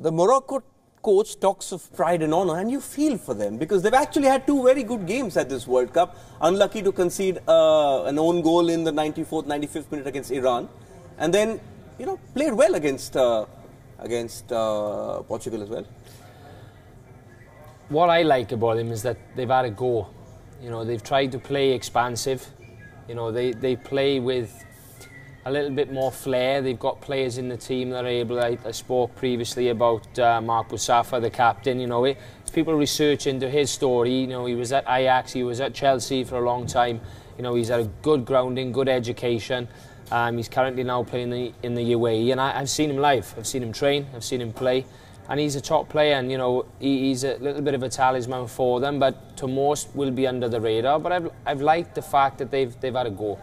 the Morocco coach talks of pride and honour, and you feel for them because they've actually had two very good games at this World Cup. Unlucky to concede an own goal in the 94th, 95th minute against Iran, and then played well against Portugal as well. What I like about them is that they've had a go. They've tried to play expansive. They play with a little bit more flair. They've got players in the team that are able. I spoke previously about Mark Boussafa, the captain. It's people research into his story. He was at Ajax, he was at Chelsea for a long time. He's had a good grounding, good education. He's currently now playing in the UAE, and I've seen him live. I've seen him train, I've seen him play, and he's a top player. And he's a little bit of a talisman for them, but to most will be under the radar. But I've liked the fact that they've had a go.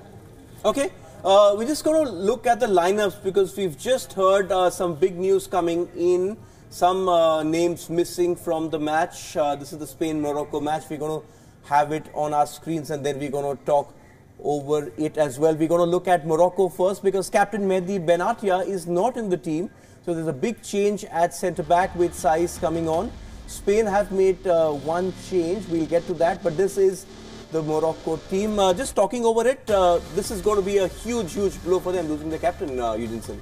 Okay. We're just going to look at the lineups because we've just heard some big news coming in. Some names missing from the match. This is the Spain-Morocco match. We're going to have it on our screens and then we're going to talk over it as well. We're going to look at Morocco first because Captain Mehdi Benatia is not in the team. So there's a big change at centre-back with Saiz coming on. Spain have made one change. We'll get to that. But this is the Morocco team. Just talking over it, this is going to be a huge blow for them, losing the captain, Eugeneson.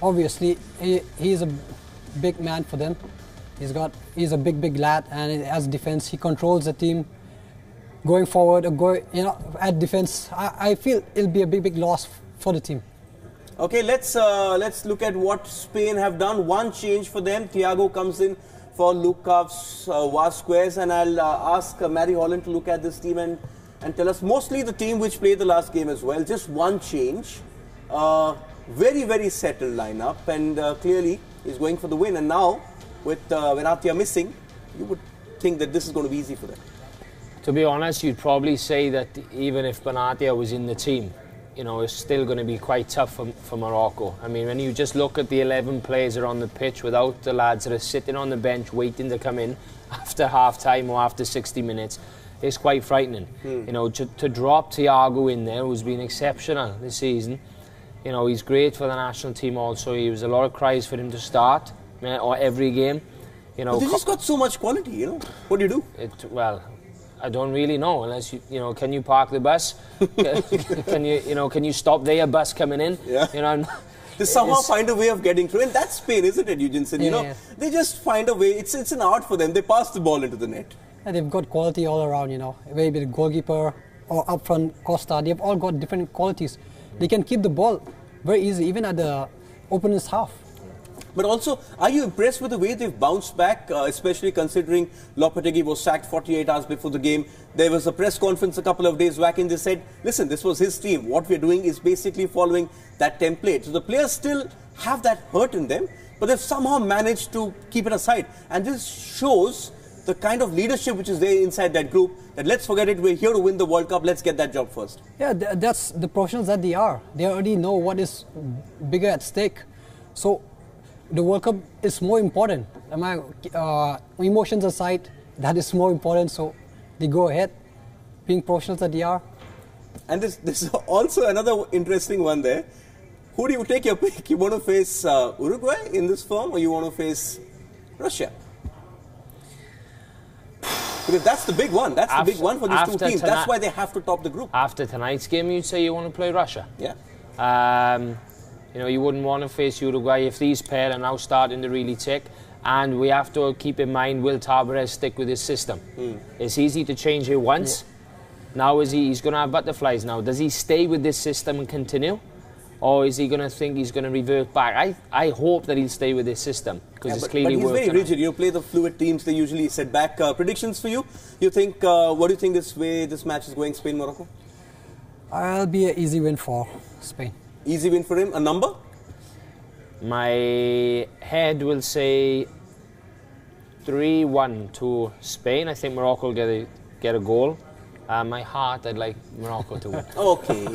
Obviously, he's a big man for them. He's a big lad, and as defense, he controls the team. Going forward, at defense, I feel it'll be a big loss for the team. Okay, let's look at what Spain have done. One change for them. Thiago comes in for Lucas Vazquez, and I'll ask Matt Holland to look at this team and tell us mostly the team which played the last game as well. Just one change. Very settled lineup, and clearly is going for the win. And now with Benatia missing, you would think that this is going to be easy for them. To be honest, you'd probably say that even if Benatia was in the team, it's still going to be quite tough for Morocco. I mean, when you just look at the 11 players that are on the pitch without the lads that are sitting on the bench waiting to come in after half-time or after 60 minutes, it's quite frightening. To drop Thiago in there, who's been exceptional this season, he's great for the national team also. He was a lot of cries for him to start or every game. But they just got so much quality, What do you do? Well, I don't really know unless can you park the bus? Can you stop their bus coming in? Yeah. They somehow find a way of getting through, and that's Spain, isn't it, Eugeneson? Yeah. They just find a way. It's an art for them. They pass the ball into the net. And they've got quality all around. Maybe the goalkeeper or up front Costa. They've all got different qualities. They can keep the ball very easy, even at the opponent's half. But also, are you impressed with the way they've bounced back, especially considering Lopetegui was sacked 48 hours before the game? There was a press conference a couple of days back and they said, listen, this was his team. What we're doing is basically following that template. So the players still have that hurt in them, but they've somehow managed to keep it aside. And this shows the kind of leadership which is there inside that group, that let's forget it, we're here to win the World Cup, let's get that job first. Yeah, that's the professionals that they are. They already know what is bigger at stake. So the World Cup is more important. Emotions aside, that is more important. So they go ahead, being professionals that they are. And this is also another interesting one there. Who do you take your pick? You want to face Uruguay in this form, or you want to face Russia? Because that's the big one. That's the big one for these two teams. That's why they have to top the group. After tonight's game, you'd say you want to play Russia. Yeah. You wouldn't want to face Uruguay if these pair are now starting to really tick. And we have to keep in mind, will Tabarez stick with his system? It's easy to change it once. Now he's going to have butterflies now. Does he stay with this system and continue? Or is he going to think he's going to revert back? I hope that he'll stay with this system because it's clearly working. But he's very rigid. You play the fluid teams, they usually set back. Predictions for you? What do you think this match is going, Spain-Morocco? It'll be an easy win for Spain. Easy win for him. A number? My head will say 3-1 to Spain. I think Morocco will get a goal. My heart, I'd like Morocco to win. Okay.